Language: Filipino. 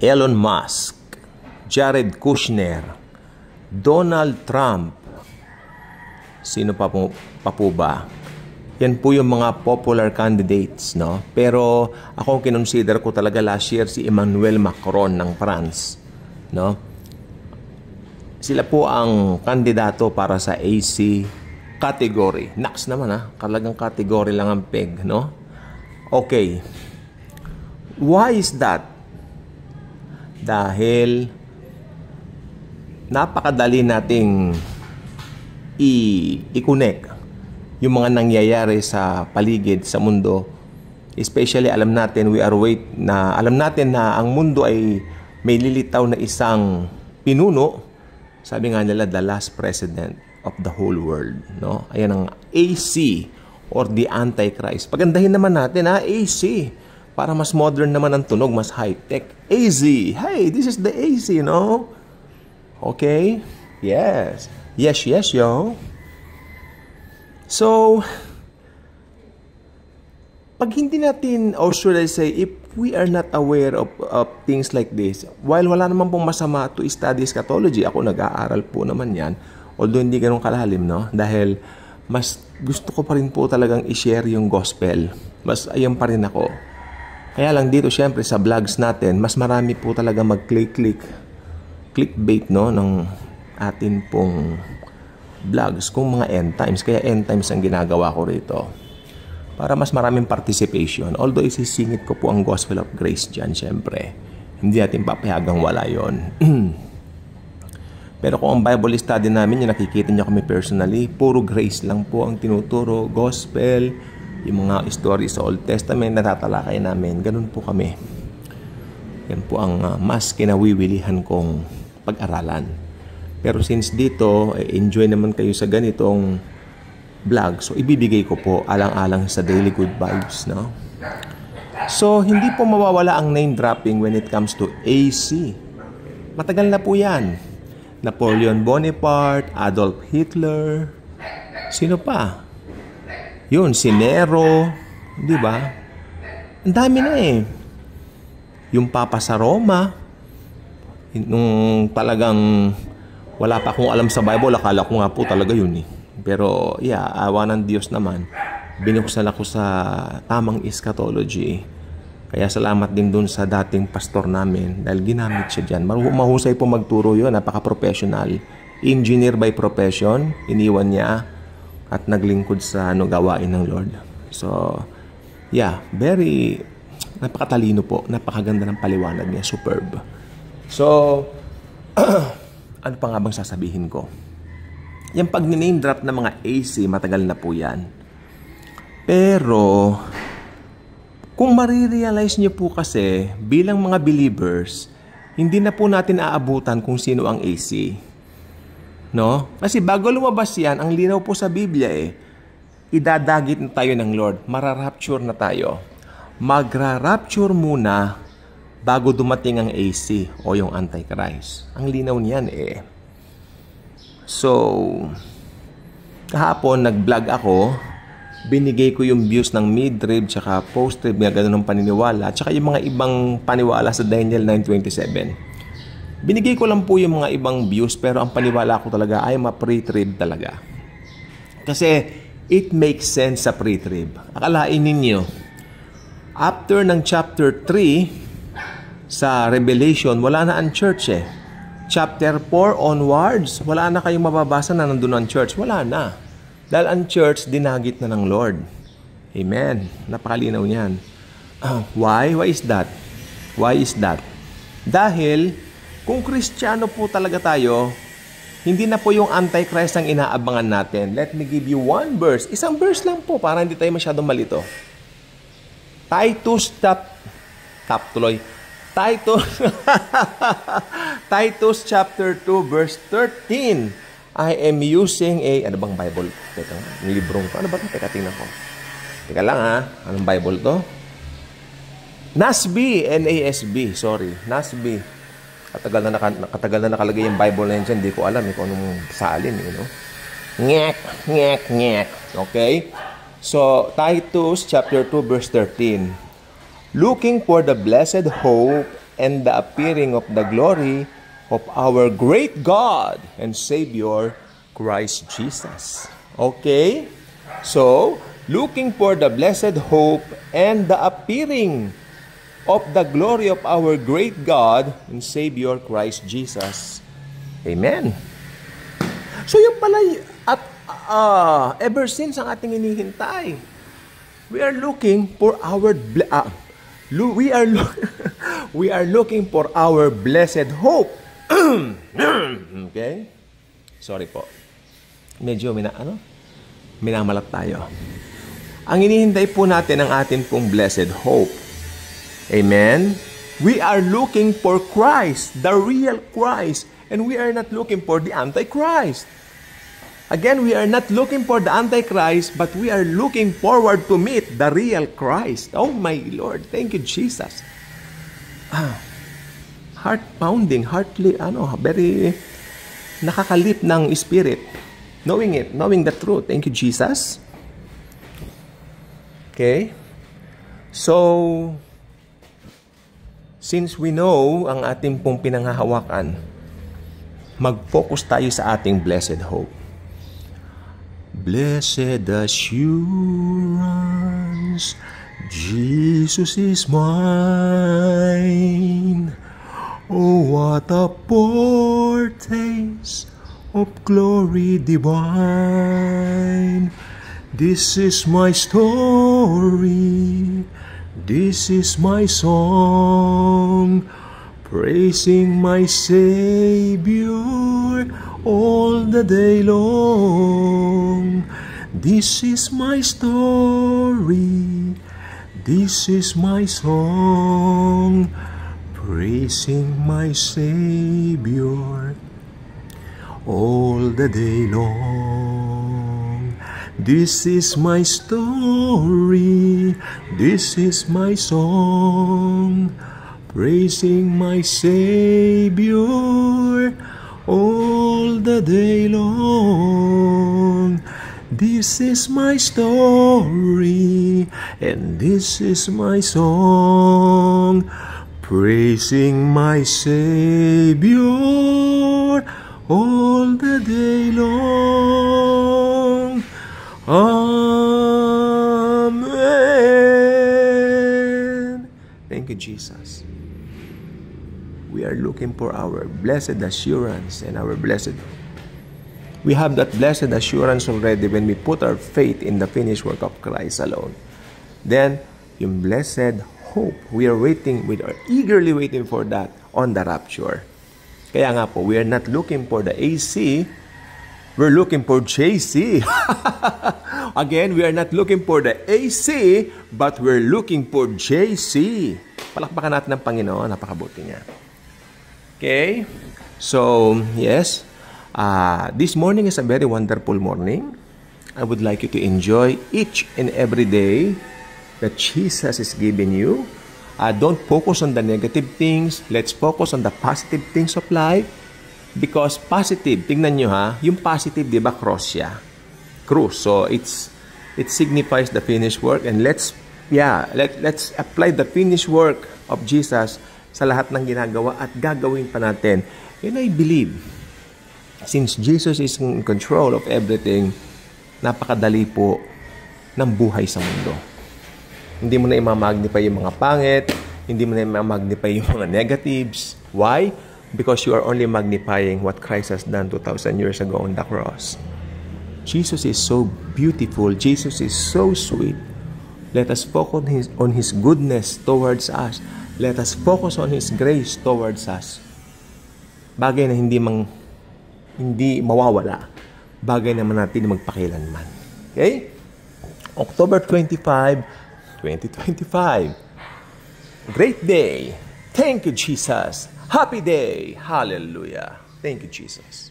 Elon Musk, Jared Kushner, Donald Trump, sino pa po ba? Yan po yung mga popular candidates, no? Pero ako kinonsider ko talaga last year si Emmanuel Macron ng France, no? Sila po ang kandidato para sa AC category. Next naman talagang category lang ang peg, no? Okay. Why is that? Dahil napakadali nating i-connect yung mga nangyayari sa paligid sa mundo. Especially alam natin na ang mundo ay may lilitaw na isang pinuno. Sabi nga nila, the last president of the whole world, no? Ayan ang AC or the Antichrist. Pagandahin naman natin AC. Para mas modern naman ang tunog, mas high-tech. AZ. Hey, this is the AC, no? Okay? Yes. Yes, yo. So, pag hindi natin, or should I say, if we are not aware of things like this, while wala naman pong masama to study eschatology, ako nag-aaral po naman yan, although hindi ganun kalalim, no? Dahil mas gusto ko pa rin po talagang i-share yung gospel. Mas ayan pa rin ako. Kaya lang dito, syempre, sa vlogs natin, mas marami po talaga clickbait, no, ng atin pong vlogs kung mga end times. Kaya end times ang ginagawa ko rito. Para mas maraming participation. Although isisingit ko po ang gospel of grace dyan, syempre. Hindi natin papayagang wala yon. Pero kung ang Bible study namin, yung nakikita nyo kami personally, puro grace lang po ang tinuturo, gospel, yung mga story sa Old Testament, natatalakay namin. Ganun po kami. Yan po ang mas kinawiwilihan kong pag-aralan. Pero since dito, enjoy naman kayo sa ganitong vlog. So, ibibigay ko po alang-alang sa daily good vibes, no? So, hindi po mawawala ang name dropping when it comes to AC. Matagal na po yan. Napoleon Bonaparte, Adolf Hitler, sino pa? Yun, si Nero, di ba? Ang dami na Yung Papa sa Roma, nung talagang wala pa akong alam sa Bible, akala ko nga po talaga yun Pero, awa ng Diyos naman, binuksan ako sa tamang eschatology. Kaya salamat din dun sa dating pastor namin dahil ginamit siya dyan. Mahusay po magturo yun, napaka-professional. Engineer by profession, iniwan niya at naglingkod sa gawain ng Lord. So, very napakatalino po. Napakaganda ng paliwanag niya. Superb. So, ano pa nga bang sasabihin ko? Yung pag-name drop ng mga AC, matagal na po yan. Pero, kung marirealize niyo po kasi, bilang mga believers, hindi na po natin aabutan kung sino ang AC. No? Kasi bago lumabas yan, ang linaw po sa Biblia idadagit na tayo ng Lord. Mararapture na tayo. Magra-rapture muna bago dumating ang AC o yung Antichrist. Ang linaw niyan So, kahapon nag-vlog ako, binigay ko yung views ng mid-trib tsaka post-trib nga ganun ng paniniwala tsaka yung mga ibang paniwala sa Daniel 9:27. Binigay ko lang po yung mga ibang views pero ang paniwala ko talaga ay ma-pre-trib talaga. Kasi it makes sense sa pre-trib. Akalain ninyo, after ng chapter 3 sa Revelation, wala na ang church Chapter 4 onwards, wala na kayong mababasa na nandun ang church. Wala na. Dahil ang church, dinagit na ng Lord. Amen. Napakalinaw niyan. Why? Why is that? Why is that? Dahil, kung Kristiyano po talaga tayo, hindi na po yung Antichrist ang inaabangan natin. Let me give you one verse. Isang verse lang po para hindi tayo masyadong malito. Titus chapter 2 verse 13. I am using ano bang Bible? Teka, yung librong to. Ano ba ito? Teka, tingnan ko. Teka lang Anong Bible to? NASB. NASB. Sorry. NASB. Katagal na nakalagay yung Bible na yun dyan. Hindi ko alam kung anong salin. Ngek. Okay? So, Titus chapter 2 verse 13. Looking for the blessed hope and the appearing of the glory of our great God and Savior, Christ Jesus. Okay? So, looking for the blessed hope and the appearing of the glory of our great God and Savior, Christ Jesus. Amen. So, yung pala, at ever since ang ating hinihintay, we are looking for our we are looking for our blessed hope. Okay? Sorry po. Medyo minamalat tayo. Ang hinihintay po natin ang atin pong blessed hope. Amen? We are looking for Christ, the real Christ, and we are not looking for the Antichrist. Again, we are not looking for the Antichrist, but we are looking forward to meet the real Christ. Oh my Lord, thank you, Jesus. Heart-pounding, very nakakalip ng spirit. Knowing the truth. Thank you, Jesus. Okay? So, since we know ang ating pong pinanghahawakan, mag-focus tayo sa ating blessed hope. Blessed assurance, Jesus is mine. Oh, what a foretaste of glory divine. This is my story, this is my song, praising my Savior all the day long. This is my story, this is my song, praising my Savior all the day long. This is my story, this is my song, praising my Savior all the day long. This is my story, and this is my song, praising my Savior all the day long. Amen. Thank you, Jesus. We are looking for our blessed assurance and our blessed. We have that blessed assurance already when we put our faith in the finished work of Christ alone. Then, yung blessed hope, we are eagerly waiting for that on the rapture. Kaya nga po, we are not looking for the AC, we're looking for JC. Again, we are not looking for the AC, but we're looking for JC. Palakpakan natin ng Panginoon, napakabuti niya. Okay? So, yes. This morning is a very wonderful morning. I would like you to enjoy each and every day that Jesus is giving you. Don't focus on the negative things. Let's focus on the positive things of life. Because positive, tingnan nyo yung positive, di ba, cross siya? Cruise. So, it signifies the finished work. And let's apply the finished work of Jesus sa lahat ng ginagawa at gagawin pa natin. And I believe, since Jesus is in control of everything, napakadali po ng buhay sa mundo. Hindi mo na i-magnify yung mga pangit, hindi mo na i-magnify yung mga negatives. Why? Because you are only magnifying what Christ has done 2,000 years ago on the cross. Jesus is so beautiful. Jesus is so sweet. Let us focus on His goodness towards us. Let us focus on His grace towards us. Bagay na hindi mawawala. Bagay naman natin magpakilanman. Okay? October 25, 2025. Great day. Thank you, Jesus. Happy day. Hallelujah. Thank you, Jesus.